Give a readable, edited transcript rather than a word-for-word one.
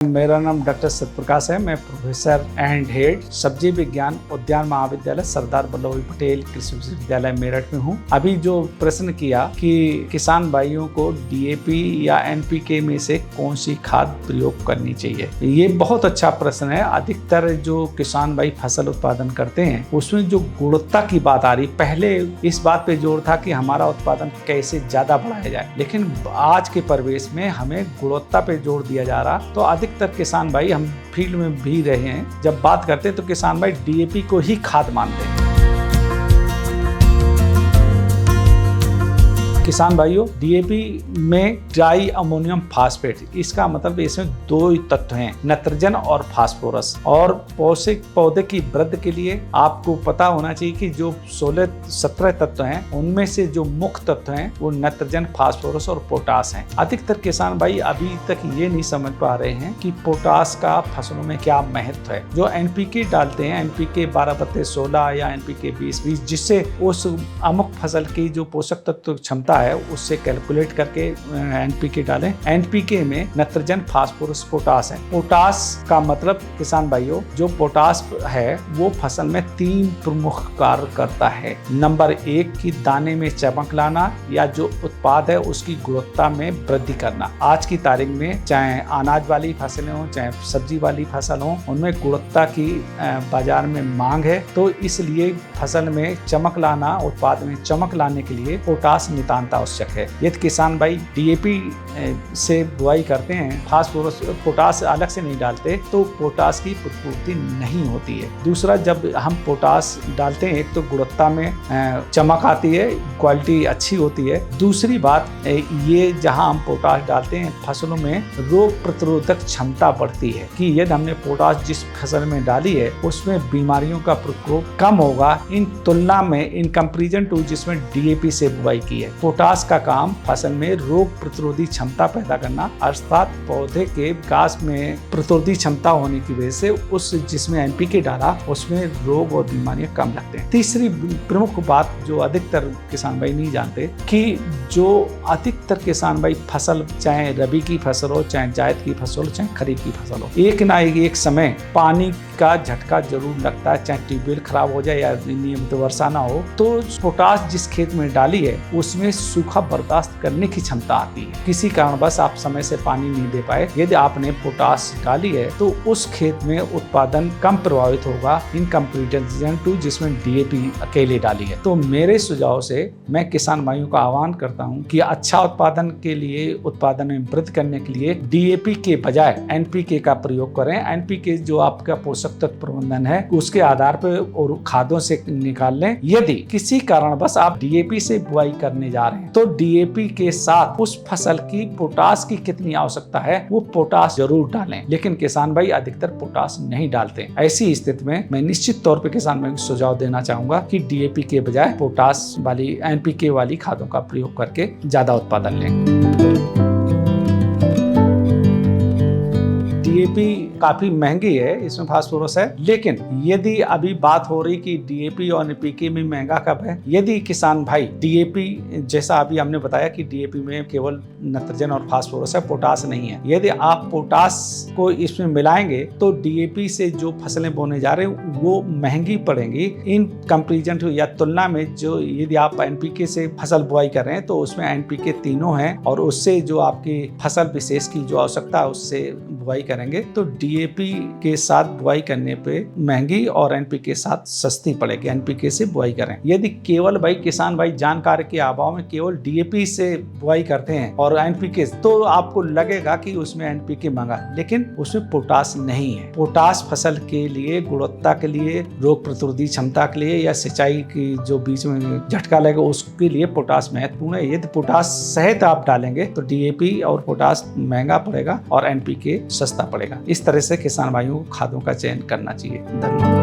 मेरा नाम डॉक्टर सत्यप्रकाश है। मैं प्रोफेसर एंड हेड सब्जी विज्ञान उद्यान महाविद्यालय सरदार वल्लभ भाई पटेल कृषि विश्वविद्यालय मेरठ में हूँ। अभी जो प्रश्न किया कि किसान भाइयों को डीएपी या एनपीके में से कौन सी खाद प्रयोग करनी चाहिए, ये बहुत अच्छा प्रश्न है। अधिकतर जो किसान भाई फसल उत्पादन करते हैं उसमें जो गुणवत्ता की बात आ रही, पहले इस बात पे जोर था कि हमारा उत्पादन कैसे ज्यादा बढ़ाया जाए, लेकिन आज के परिवेश में हमें गुणवत्ता पे जोर दिया जा रहा। तो अधिकतर किसान भाई, हम फील्ड में भी रहे हैं, जब बात करते हैं तो किसान भाई डीएपी को ही खाद मानते हैं। किसान भाइयों, डीएपी में डाई अमोनियम फास्फेट, इसका मतलब इसमें दो तत्व हैं, नाइट्रोजन और फास्फोरस। और पोषक पौधे की वृद्धि के लिए आपको पता होना चाहिए कि जो 16-17 तत्व हैं उनमें से जो मुख्य तत्व हैं वो नाइट्रोजन, फास्फोरस और पोटास हैं। अधिकतर किसान भाई अभी तक ये नहीं समझ पा रहे हैं कि पोटास का फसलों में क्या महत्व है। जो एनपीके डालते हैं, एनपीके 12/16 या एनपीके 20-20, जिससे उस अमुक फसल की जो पोषक तत्व क्षमता है उससे कैलकुलेट करके एनपीके डालें। एनपीके में नाइट्रोजन, फास्फोरस, पोटास है। पोटास का मतलब किसान भाइयों, जो पोटास है वो फसल में 3 प्रमुख कार्य करता है। नंबर 1 की दाने में चमक लाना या जो उत्पाद है उसकी गुणवत्ता में वृद्धि करना। आज की तारीख में चाहे अनाज वाली फसलें हो चाहे सब्जी वाली फसल हो, उनमें गुणवत्ता की बाजार में मांग है, तो इसलिए फसल में चमक लाना, उत्पाद में चमक लाने के लिए पोटास नितांत आवश्यक है। यदि किसान भाई डीएपी से बुआई करते हैं, फास्फोरस पोटास अलग से नहीं डालते, तो पोटास की प्रतिपूर्ति नहीं होती है। दूसरा, जब हम पोटास डालते हैं एक तो गुणवत्ता में चमक आती है, क्वालिटी अच्छी होती है। दूसरी बात, ये जहां हम पोटास डालते हैं फसलों में रोग प्रतिरोधक क्षमता बढ़ती है कि यदि हमने पोटास जिस फसल में डाली है उसमें बीमारियों का प्रकोप कम होगा इन तुलना में, इन कंपैरिजन टू जिसमें डीएपी से बुआई की है। पोटास का काम फसल में रोग प्रतिरोधी क्षमता पैदा करना, अर्थात पौधे के विकास में प्रतिरोधी क्षमता होने की वजह से उस जिसमें एनपीके डाला उसमें रोग और बीमारियां कम लगते हैं। तीसरी प्रमुख बात जो अधिकतर किसान भाई नहीं जानते कि जो अधिकतर किसान भाई फसल, चाहे रबी की फसल हो, चाहे जायद की फसल हो, चाहे खरीफ की फसल हो, एक ना एक समय पानी का झटका जरूर लगता है, चाहे ट्यूबवेल खराब हो जाए या नियमित वर्षा ना हो, तो पोटास जिस खेत में डाली है उसमें सूखा बर्दाश्त करने की क्षमता आती है। किसी कारणवश आप समय से पानी नहीं दे पाए, यदि आपने पोटास डाली है तो उस खेत में उत्पादन कम प्रभावित होगा इन कंपैरिजन टू जिसमें डीएपी अकेले डाली है। तो मेरे सुझाव से मैं किसान भाइयों का आह्वान करता हूं कि अच्छा उत्पादन के लिए, उत्पादन में वृद्धि करने के लिए डीएपी के बजाय एनपीके का प्रयोग करें। एनपीके जो आपका पोषक तत्व प्रबंधन है उसके आधार पर और खादों से निकाल लें। यदि किसी कारणवश आप डीएपी से बुआई करने जा रहे हैं तो डीएपी के साथ उस फसल की पोटास की कितनी आवश्यकता है वो पोटास जरूर डालें, लेकिन किसान भाई अधिकतर पोटास नहीं डालते। ऐसी स्थिति में मैं निश्चित तौर पर किसान भाई को सुझाव देना चाहूंगा कि डीएपी के बजाय पोटास वाली, एनपीके वाली खादों का प्रयोग करके ज्यादा उत्पादन लें। डीएपी काफी महंगी है, इसमें फास्फोरस है, लेकिन यदि अभी बात हो रही कि डीएपी और एनपीके में महंगा कब है, यदि किसान भाई डीएपी, जैसा अभी हमने बताया कि डीएपी में केवल नाइट्रोजन और फास्फोरस है, पोटास नहीं है, यदि आप पोटास को इसमें मिलाएंगे तो डीएपी से जो फसलें बोने जा रहे हैं वो महंगी पड़ेंगी इन कंपैरिजन टू, या तुलना में जो यदि आप एनपीके से फसल बुआई कर रहे हैं तो उसमें एनपीके तीनों हैं और उससे जो आपकी फसल विशेष की जो आवश्यकता है उससे बुआई करेंगे तो डीएपी के साथ बुआई करने पे महंगी और एनपीके के साथ सस्ती पड़ेगी। एनपीके से बुआई करें। यदि केवल भाई किसान भाई जानकारी के अभाव में केवल डीएपी से बुआई करते हैं और एनपीके, तो आपको लगेगा कि उसमें एनपीके महंगा, लेकिन उसमें पोटास नहीं है। पोटास फसल के लिए, गुणवत्ता के लिए, रोग प्रतिरोधी क्षमता के लिए या सिंचाई की जो बीच में झटका लगेगा उसके लिए पोटास महत्वपूर्ण है। यदि पोटास सहित आप डालेंगे तो डीएपी और पोटास महंगा पड़ेगा और एनपीके सस्ता पड़ेगा। इस तरह से किसान भाइयों को खादों का चयन करना चाहिए। धन्यवाद।